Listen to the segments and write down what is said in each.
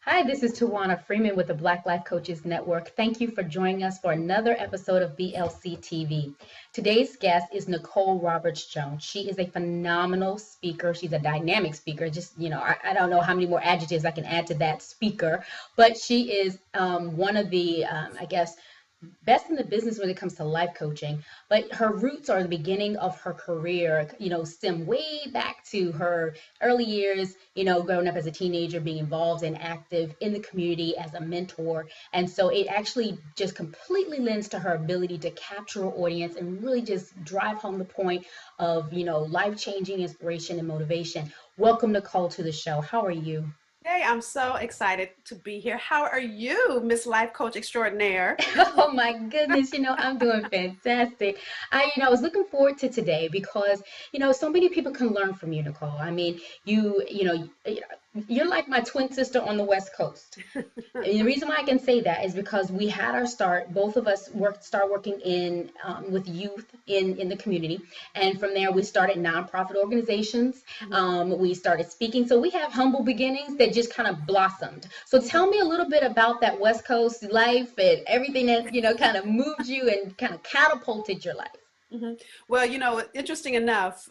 Hi, this is Tawana Freeman with the Black Life Coaches Network. Thank you for joining us for another episode of BLC TV. Today's guest is Nicole Roberts-Jones. She is a phenomenal speaker. She's a dynamic speaker. I don't know how many more adjectives I can add to that speaker, but she is one of the, best in the business when it comes to life coaching. But her roots are the beginning of her career, stem way back to her early years, growing up as a teenager, being involved and active in the community as a mentor. And so it actually just completely lends to her ability to capture her audience and really just drive home the point of, life-changing inspiration and motivation. Welcome, Nicole, to the show. How are you? Hey, I'm so excited to be here. How are you, Miss Life Coach Extraordinaire? Oh my goodness, I'm doing fantastic. I was looking forward to today because, so many people can learn from you, Nicole. I mean, you're like my twin sister on the West Coast. And the reason why I can say that is because we had our start, both of us start working in with youth in the community. And from there, we started nonprofit organizations. We started speaking. So we have humble beginnings that just kind of blossomed. So tell me a little bit about that West Coast life and everything that, kind of moved you and kind of catapulted your life. Mm-hmm. Well, interesting enough,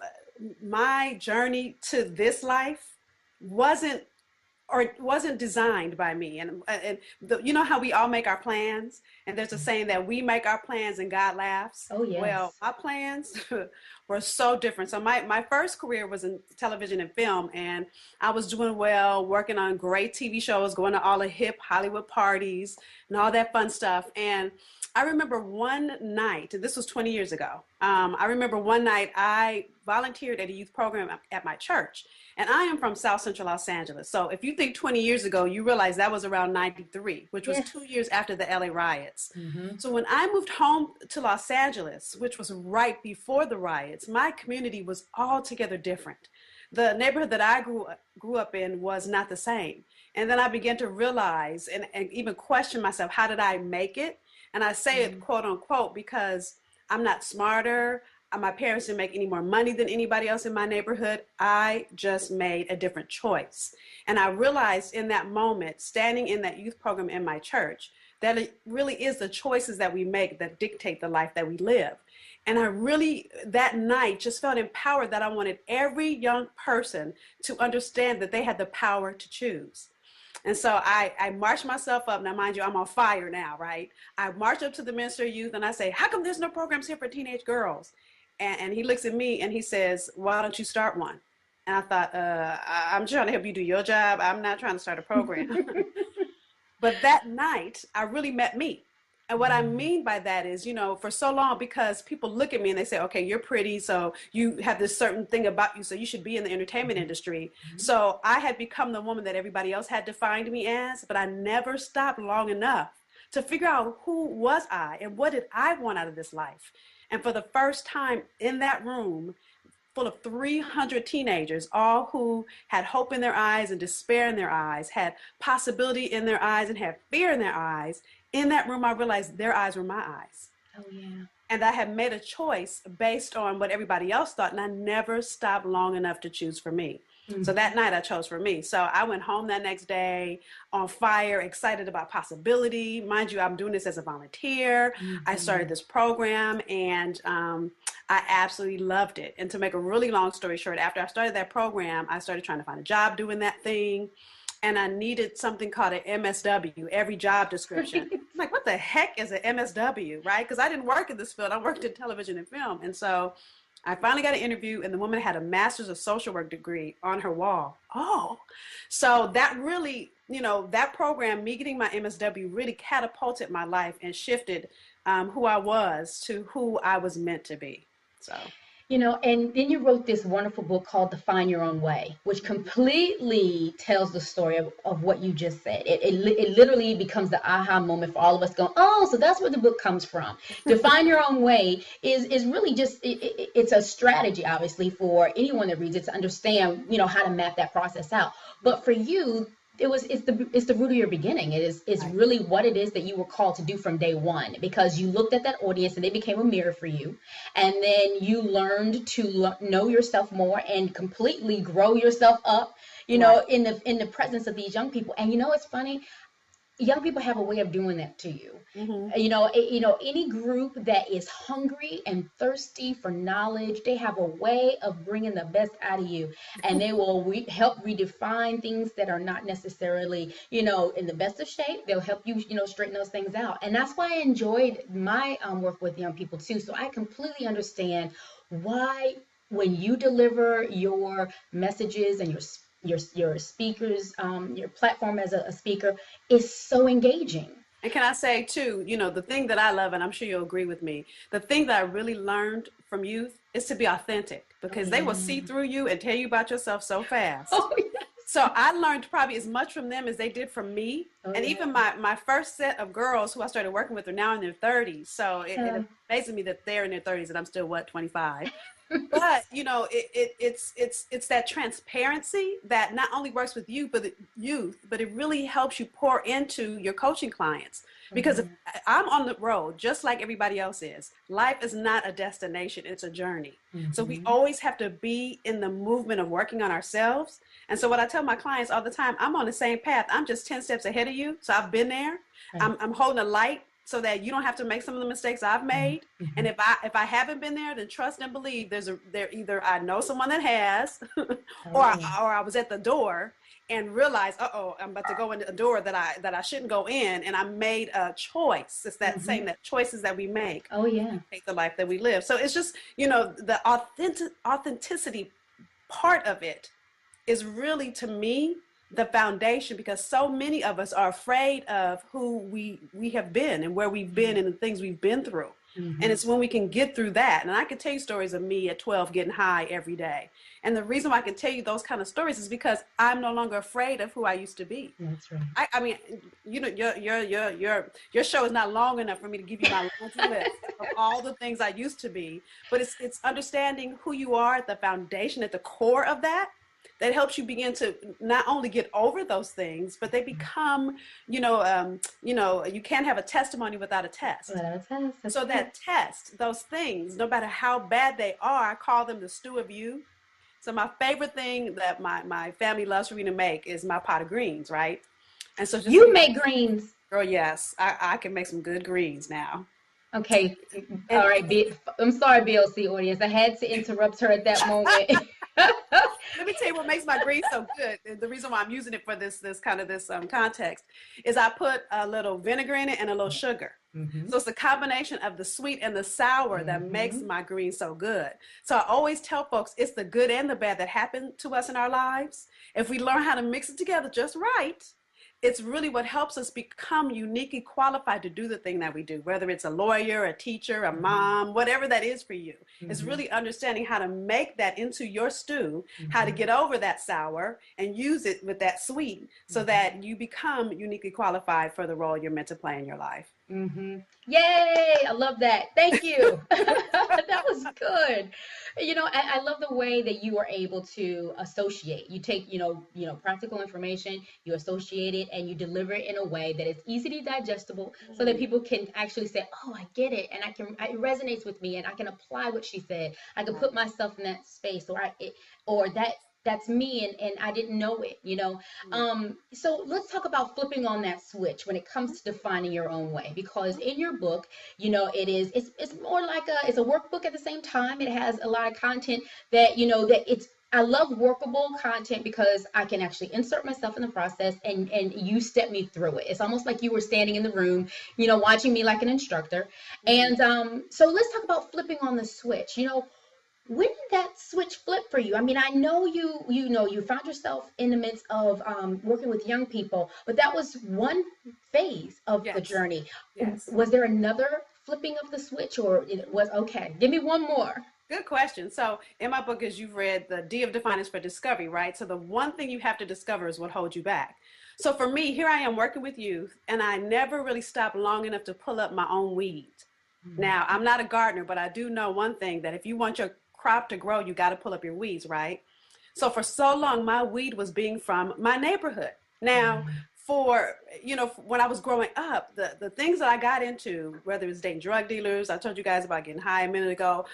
my journey to this life wasn't designed by me. You know how we all make our plans, and there's a saying that we make our plans and God laughs. Oh, yes. Well, my plans were so different. So my first career was in television and film, and I was doing well, working on great TV shows, going to all the hip Hollywood parties and all that fun stuff. And I remember one night, and this was 20 years ago, I remember one night I volunteered at a youth program at my church. And I am from South Central Los Angeles. So if you think 20 years ago, you realize that was around 93, which was 2 years after the LA riots. Mm-hmm. So when I moved home to Los Angeles, which was right before the riots, my community was altogether different. The neighborhood that I grew up in was not the same. And then I began to realize and even question myself, how did I make it? And I say it quote unquote because I'm not smarter. My parents didn't make any more money than anybody else in my neighborhood. I just made a different choice. And I realized in that moment, standing in that youth program in my church, that it really is the choices that we make that dictate the life that we live. And I really, that night, just felt empowered that I wanted every young person to understand that they had the power to choose. And so I marched myself up. Now, mind you, I'm on fire now, right? I march up to the Minister of Youth and I say, how come there's no programs here for teenage girls? And he looks at me and he says, why don't you start one? And I thought, I'm trying to help you do your job. I'm not trying to start a program. But that night, I really met me. And what I mean by that is, for so long, because people look at me and they say, okay, you're pretty, so you have this certain thing about you, so you should be in the entertainment industry. Mm-hmm. So I had become the woman that everybody else had defined me as, but I never stopped long enough to figure out who was I and what did I want out of this life. And for the first time in that room, full of 300 teenagers, all who had hope in their eyes and despair in their eyes, had possibility in their eyes and had fear in their eyes, in that room, I realized their eyes were my eyes. Oh, yeah. And I had made a choice based on what everybody else thought, and I never stopped long enough to choose for me. Mm-hmm. So that night I chose for me. So I went home that next day on fire, excited about possibility. Mind you, I'm doing this as a volunteer. Mm-hmm. I started this program and I absolutely loved it. And to make a really long story short, after I started that program, I started trying to find a job doing that thing. And I needed something called an MSW, every job description. I'm like, what the heck is an MSW, right? Because I didn't work in this field. I worked in television and film. And so I finally got an interview, and the woman had a master's of social work degree on her wall. Oh, so that really, that program, me getting my MSW, really catapulted my life and shifted who I was to who I was meant to be. So. And then you wrote this wonderful book called Define Your Own Way, which completely tells the story of what you just said. It literally becomes the aha moment for all of us going, oh, so that's where the book comes from. Define Your Own Way is really just, it's a strategy, obviously, for anyone that reads it to understand, how to map that process out. But for you, it's the root of your beginning. It's Right. really what it is that you were called to do from day one, because you looked at that audience and they became a mirror for you, and then you learned to know yourself more and completely grow yourself up, Right. in the presence of these young people. And it's funny, young people have a way of doing that to you. Mm-hmm. Any group that is hungry and thirsty for knowledge, they have a way of bringing the best out of you, and they will help redefine things that are not necessarily, in the best of shape. They'll help you, straighten those things out. And that's why I enjoyed my work with young people too. So I completely understand why, when you deliver your messages and your speakers, your platform as a speaker is so engaging. And can I say too, the thing that I love, and I'm sure you'll agree with me, the thing that I really learned from youth is to be authentic, Oh because they will see yeah. through you and tell you about yourself so fast. Oh yes. So I learned probably as much from them as they did from me. Oh And yeah. even my first set of girls who I started working with are now in their 30s. So Yeah. it amazes me that they're in their 30s and I'm still, what, 25. But it's that transparency that not only works with you but the youth, but it really helps you pour into your coaching clients. Because if Mhm. I'm on the road just like everybody else is, life is not a destination, it's a journey. So we Mhm. always have to be in the movement of working on ourselves. And so what I tell my clients all the time, I'm on the same path, I'm just 10 steps ahead of you, so I've been there. Right. I'm holding a light so that you don't have to make some of the mistakes I've Right. made. And Mhm. if I haven't been there, then trust and believe there either I know someone that has, Oh or yeah. I was at the door and realized, uh-oh, I'm about to go into a door that I shouldn't go in, and I made a choice. It's that Mhm. same, that choices that we make Oh yeah. take the life that we live. So it's just, the authenticity part of it is really, to me, the foundation, because so many of us are afraid of who we have been and where we've been Yeah. and the things we've been through. And Mhm. it's when we can get through that. And I can tell you stories of me at 12 getting high every day. And the reason why I can tell you those kind of stories is because I'm no longer afraid of who I used to be. That's right. I mean, your show is not long enough for me to give you my laundry list of all the things I used to be, but it's understanding who you are at the foundation, at the core of that, that helps you begin to not only get over those things, but they become, you can't have a testimony without a test. Without a test. That's So right. that test, those things, no matter how bad they are, I call them the stew of you. So my favorite thing that my family loves for me to make is my pot of greens, right? And so just to You give you, make greens. girl, yes, I can make some good greens now. Okay. All And right. I'm sorry, BLC audience. I had to interrupt her at that moment. let me tell you what makes my greens so good. The reason why I'm using it for this kind of this context is I put a little vinegar in it and a little sugar. Mhm. So it's the combination of the sweet and the sour that makes Mhm. my greens so good. So I always tell folks it's the good and the bad that happen to us in our lives. If we learn how to mix it together just right, it's really what helps us become uniquely qualified to do the thing that we do, whether it's a lawyer, a teacher, a Mhm. mom, whatever that is for you. It's Mhm. really understanding how to make that into your stew, how to Mhm. get over that sour and use it with that sweet so Mhm. that you become uniquely qualified for the role you're meant to play in your life. Yay! I love that. Thank you. That was good. I love the way that you are able to associate. You take, practical information, you associate it, and you deliver it in a way that is easily digestible, so that Mm. people can actually say, "Oh, I get it," and it resonates with me, and I can apply what she said. I can Right. put myself in that space, or that's me, and I didn't know it. So let's talk about flipping on that switch when it comes to defining your own way, because in your book, it's more like it's a workbook at the same time. It has a lot of content that it's I love workable content because I can actually insert myself in the process, and you step me through it. It's almost like you were standing in the room, watching me like an instructor. Mhm. And so let's talk about flipping on the switch. When did that switch flip for you? I mean, I know you found yourself in the midst of working with young people, but that was one phase of the Yes. journey. Yes. Was there another flipping of the switch, or it was okay? Give me one more. Good question. So, in my book, as you've read, the D of Define is for discovery, right? So, the one thing you have to discover is what holds you back. So, for me, here I am working with youth, and I never really stopped long enough to pull up my own weeds. Now, I'm not a gardener, but I do know one thing, that if you want your crop to grow, you got to pull up your weeds, right? So, for so long, my weed was being from my neighborhood. Now, Right. for when I was growing up, the things that I got into, whether it was dating drug dealers, I told you guys about getting high a minute ago,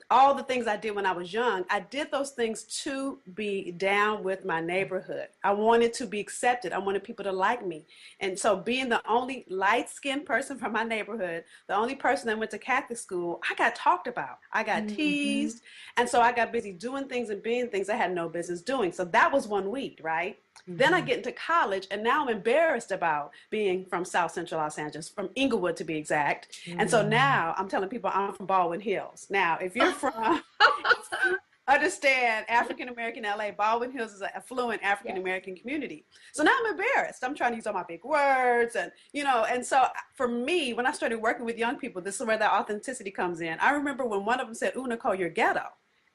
all the things I did when I was young, I did those things to be down with my neighborhood. I wanted to be accepted. I wanted people to like me. And so being the only light-skinned person from my neighborhood, the only person that went to Catholic school, I got talked about. I got Mm-hmm. teased. And so I got busy doing things and being things I had no business doing. So that was one weed, right? Then I Mm-hmm. get into college, and now I'm embarrassed about being from South Central Los Angeles, from Inglewood to be exact. And so Mm. now I'm telling people I'm from Baldwin Hills. Now, if you're from, if you understand African American LA, Baldwin Hills is an affluent African Yes. American community. So now I'm embarrassed. I'm trying to use all my big words, and so for me, when I started working with young people, this is where the authenticity comes in. I remember when one of them said, "Ooh, Nicole, you're ghetto,"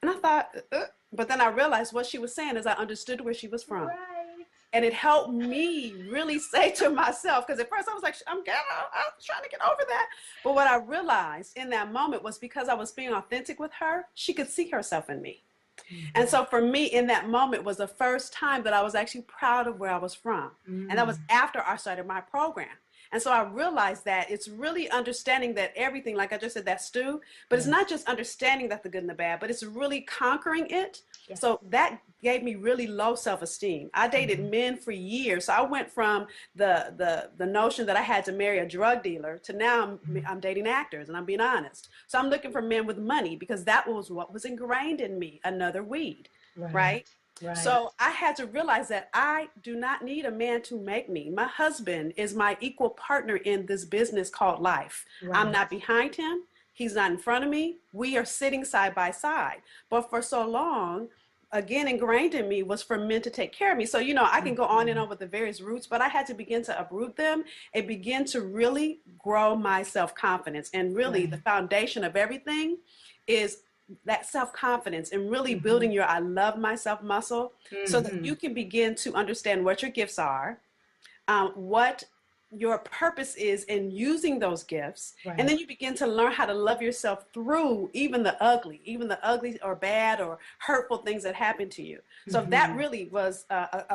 and I thought, but then I realized what she was saying is I understood where she was from. Right. And it helped me really say to myself, because at first I was like, I'm ghetto, I'm trying to get over that. But what I realized in that moment was because I was being authentic with her, she could see herself in me. And Mm-hmm. so for me in that moment was the first time that I was actually proud of where I was from. And that was Mm. after I started my program. And so I realized that it's really understanding that everything, like I just said, that stew, but it's not Yes. just understanding that the good and the bad, but it's really conquering it. Yes. So that gave me really low self-esteem. I dated Mm-hmm. men for years. So I went from the notion that I had to marry a drug dealer to now I'm dating actors, and I'm being honest. So I'm looking for men with money because that was what was ingrained in me, another weed, Right. right? Right. So I had to realize that I do not need a man to make me. My husband is my equal partner in this business called life. I'm Right. not behind him. He's not in front of me. We are sitting side by side. But for so long, again, ingrained in me was for men to take care of me. So, I can go on and Mm-hmm. on with the various roots, but I had to begin to uproot them and begin to really grow my self confidence. And really, the Right. foundation of everything is that self-confidence and really Mm-hmm. building your I love myself muscle so that Mm-hmm. you can begin to understand what your gifts are, what your purpose is in using those gifts, and Right. then you begin to learn how to love yourself through even the ugly or bad or hurtful things that happen to you. So that Mm-hmm. really was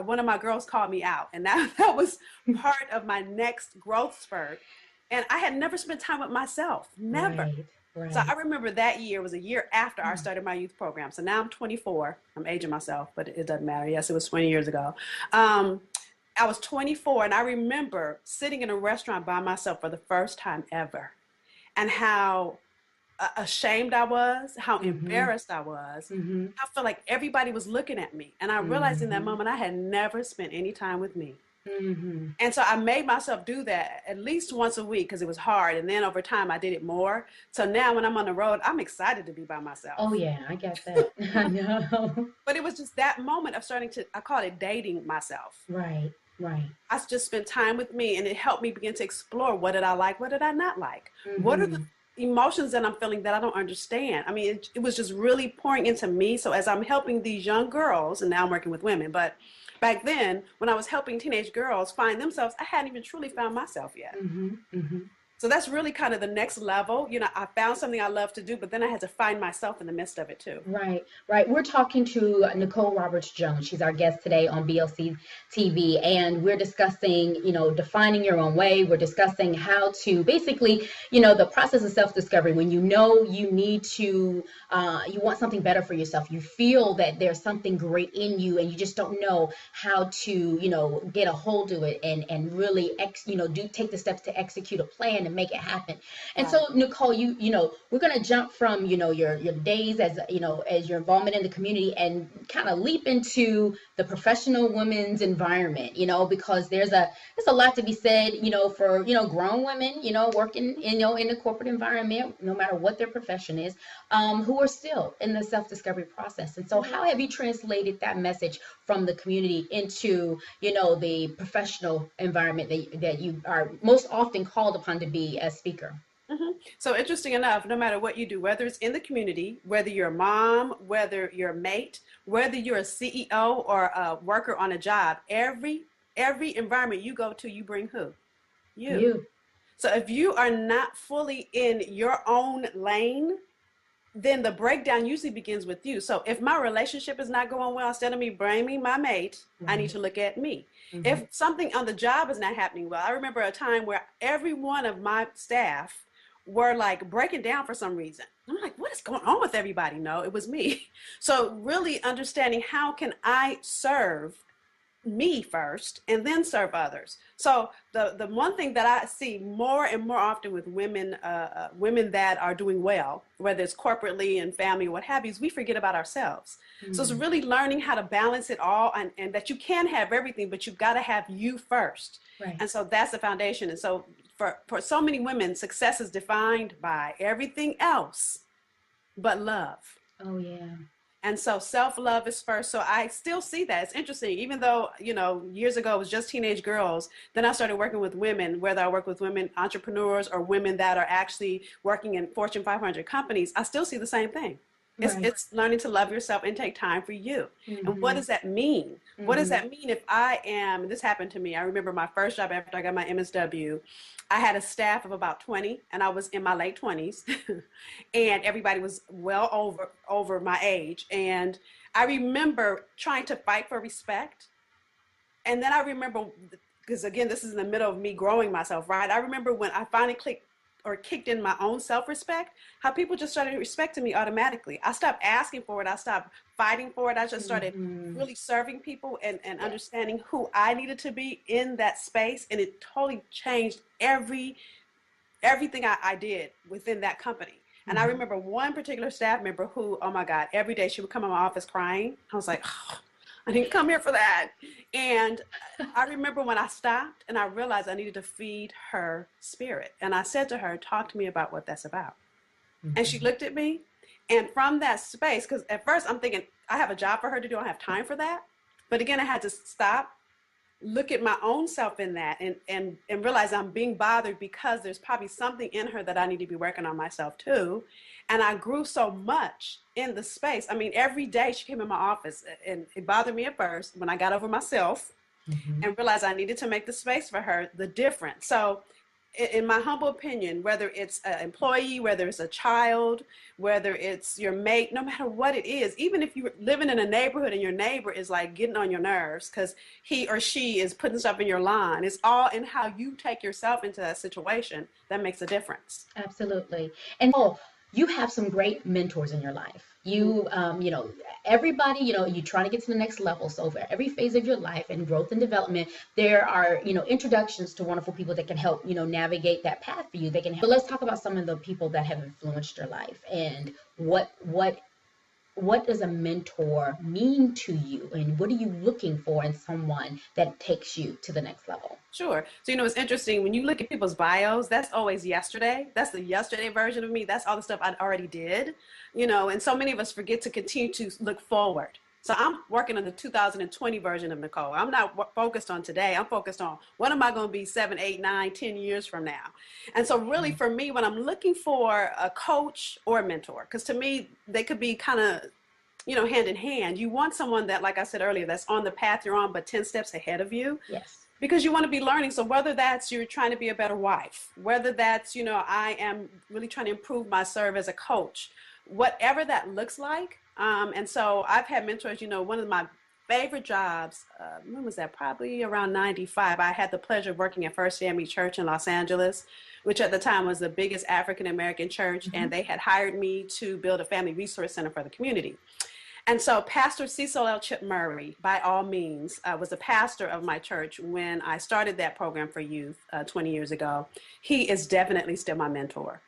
one of my girls called me out, and that was part of my next growth spurt. And I had never spent time with myself, never. Right. So I Right. remember that year was a year after I Mm. started my youth program. So now I'm 24. I'm aging myself, but it doesn't matter. Yes, it was 20 years ago. Um, I was 24, and I remember sitting in a restaurant by myself for the first time ever, and how ashamed I was, how Mm-hmm. embarrassed I was. Mm-hmm. I felt like everybody was looking at me. And I realized in that Mm-hmm. moment I had never spent any time with me. Mm-hmm. And so I made myself do that at least once a week because it was hard. And then over time, I did it more. So now when I'm on the road, I'm excited to be by Oh myself. yeah, I get that. I know. But it was just that moment of starting to, I call it dating myself. Right. Right. I just spent time with me, and it helped me begin to explore what did I like, what did I not like, what are the Mm-hmm. emotions that I'm feeling that I don't understand. I mean, it was just really pouring into me. So as I'm helping these young girls, and now I'm working with women, but back then when I was helping teenage girls find themselves, I hadn't even truly found myself yet. Mm-hmm. Mm-hmm. So that's really kind of the next level. I found something I love to do, but then I had to find myself in the midst of it too. Right, right. We're talking to Nicole Roberts Jones. She's our guest today on BLC TV, and we're discussing, defining your own way. We're discussing how to basically, the process of self-discovery when you know you need to, you want something better for yourself. You feel that there's something great in you, and you just don't know how to, get a hold of it and really, do take the steps to execute a plan and make it happen. And Right. so, Nicole, we're going to jump from, your days as, as your involvement in the community and kind of leap into the professional women's environment, because there's a lot to be said, for, grown women, working, in the corporate environment, no matter what their profession is, who are still in the self-discovery process. And so Mhm. how have you translated that message from the community into, the professional environment that you are most often called upon to be as speaker? So interesting enough, no matter what you do, whether it's in the community, whether you're a mom, whether you're a mate, whether you're a CEO or a worker on a job, every environment you go to, you bring who? You. You. So if you are not fully in your own lane, then the breakdown usually begins with you. So if my relationship is not going well, instead of me blaming my mate, I need to look at me. If something on the job is not happening well, I remember a time where every one of my staff were like breaking down for some reason. I'm like, what is going on with everybody? No, it was me. So really understanding how can I serve me first and then serve others. So the one thing that I see more and more often with women, women that are doing well, whether it's corporately and family or what have you, is we forget about ourselves. So it's really learning how to balance it all, and that you can have everything, but you've got to have you first. Right. And so that's the foundation. And so for so many women, success is defined by everything else but love. Oh, yeah. And so self-love is first. So I still see that. It's interesting. Even though, you know, years ago it was just teenage girls, then I started working with women, whether I work with women entrepreneurs or women that are actually working in Fortune 500 companies, I still see the same thing. It's learning to love yourself and take time for you. And what does that mean? What does that mean if I am, this happened to me, I remember my first job after I got my MSW, I had a staff of about 20 and I was in my late 20s and everybody was well over my age. And I remember trying to fight for respect. And then I remember, because again, this is in the middle of me growing myself, right? I remember when I finally kicked in my own self-respect, how people just started respecting me automatically. I stopped asking for it. I stopped fighting for it. I just started really serving people and understanding who I needed to be in that space. And it totally changed everything I did within that company. And I remember one particular staff member who, oh my God, every day she would come in my office crying. I was like, oh, I didn't come here for that. And I remember when I stopped and I realized I needed to feed her spirit. And I said to her, talk to me about what that's about. And she looked at me. And from that space, because at first I'm thinking, I have a job for her to do. I don't have time for that. But again, I had to stop, look at my own self in that and realize I'm being bothered because there's probably something in her that I need to be working on myself too. And I grew so much in the space. I mean, every day she came in my office and it bothered me at first when I got over myself and realized I needed to make the space for her, the difference. So in my humble opinion, whether it's an employee, whether it's a child, whether it's your mate, no matter what it is, even if you're living in a neighborhood and your neighbor is like getting on your nerves because he or she is putting stuff in your lawn, it's all in how you take yourself into that situation that makes a difference. Absolutely. And you have some great mentors in your life. You, you know, everybody, you know, you're trying to get to the next level. So for every phase of your life and growth and development, there are, you know, introductions to wonderful people that can help, you know, navigate that path for you. They can help. But let's talk about some of the people that have influenced your life and what does a mentor mean to you, and what are you looking for in someone that takes you to the next level? Sure. So, you know, it's interesting when you look at people's bios, that's always yesterday. That's the yesterday version of me. That's all the stuff I already did, you know, and so many of us forget to continue to look forward. So I'm working on the 2020 version of Nicole. I'm not focused on today. I'm focused on what am I going to be 7, 8, 9, 10 years from now. And so really for me, when I'm looking for a coach or a mentor, because to me, they could be kind of, you know, hand in hand. You want someone that, like I said earlier, that's on the path you're on, but 10 steps ahead of you. Yes. Because you want to be learning. So whether that's you're trying to be a better wife, whether that's, you know, I am really trying to improve my serve as a coach, whatever that looks like. And so I've had mentors, you know, one of my favorite jobs, when was that? Probably around 95. I had the pleasure of working at First Family Church in Los Angeles, which at the time was the biggest African-American church. And they had hired me to build a family resource center for the community. And so Pastor Cecil L. Chip Murray, by all means, was a pastor of my church when I started that program for youth 20 years ago. He is definitely still my mentor.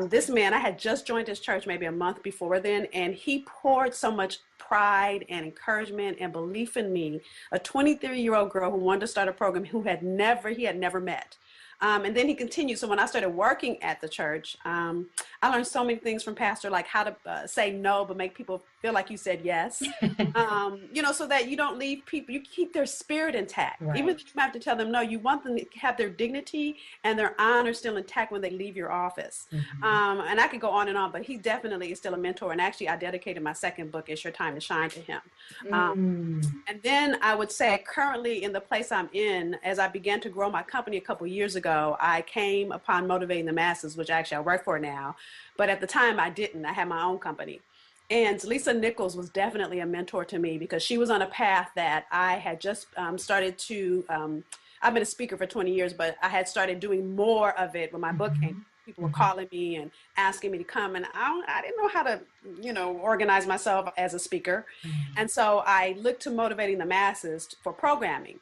This man, I had just joined his church maybe a month before then, and he poured so much pride and encouragement and belief in me, a 23-year-old girl who wanted to start a program he had never met. And then he continued. So when I started working at the church, I learned so many things from Pastor, like how to say no, but make people feel like you said yes. You know, so that you don't leave people, you keep their spirit intact. Right. Even if you have to tell them no, you want them to have their dignity and their honor still intact when they leave your office. And I could go on and on, but he definitely is still a mentor. And actually, I dedicated my second book, It's Your Time to Shine, to him. And then I would say currently in the place I'm in, as I began to grow my company a couple years ago, ago, I came upon Motivating the Masses, which actually I work for now. But at the time, I didn't. I had my own company. And Lisa Nichols was definitely a mentor to me because she was on a path that I had just started to. I've been a speaker for 20 years, but I had started doing more of it when my book came. People were calling me and asking me to come, and I didn't know how to, organize myself as a speaker. And so I looked to Motivating the Masses for programming,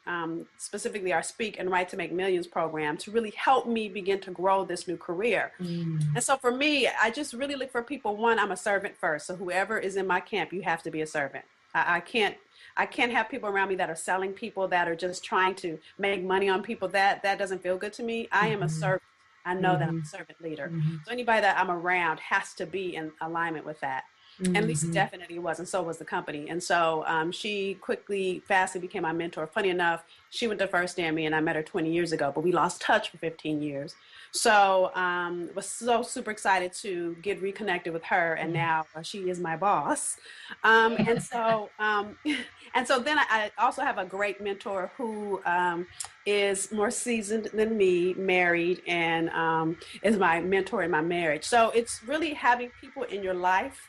specifically our Speak and Write to Make Millions program, to really help me begin to grow this new career. And so for me, I just really look for people. One, I'm a servant first. So whoever is in my camp, you have to be a servant. I can't have people around me that are selling people, that are just trying to make money on people. That doesn't feel good to me. I am a servant. I know that I'm a servant leader. So anybody that I'm around has to be in alignment with that. And Lisa definitely was, and so was the company. And so she fastly became my mentor. Funny enough, she went to first year me, and I met her 20 years ago, but we lost touch for 15 years. So was so super excited to get reconnected with her, and now she is my boss. And so and so then I also have a great mentor who is more seasoned than me, married, and is my mentor in my marriage. So it's really having people in your life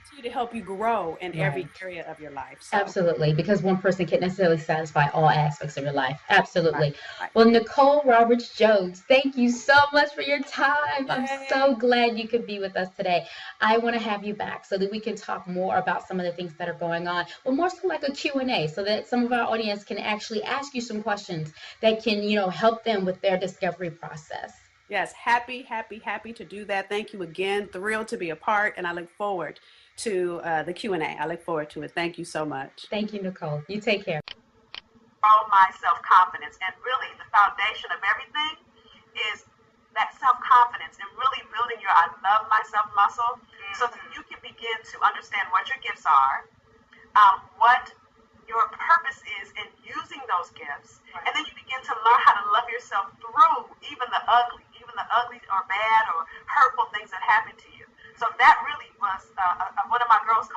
continue to help you grow in every area of your life. So. Absolutely, because one person can't necessarily satisfy all aspects of your life. Absolutely. Right. Well, Nicole Roberts Jones, thank you so much for your time. I'm so glad you could be with us today. I want to have you back so that we can talk more about some of the things that are going on, but more so like a Q&A, so that some of our audience can actually ask you some questions that can, help them with their discovery process. Yes, happy to do that. Thank you again. Thrilled to be a part, and I look forward to the Q&A. I look forward to it. Thank you so much. Thank you, Nicole. You take care. All my self-confidence, and really the foundation of everything is that self-confidence and really building your I love myself muscle so that you can begin to understand what your gifts are, what your purpose is in using those gifts, and then you begin to learn how to love yourself through even the ugly or bad or hurtful things that happen to you. So that really was one of my girls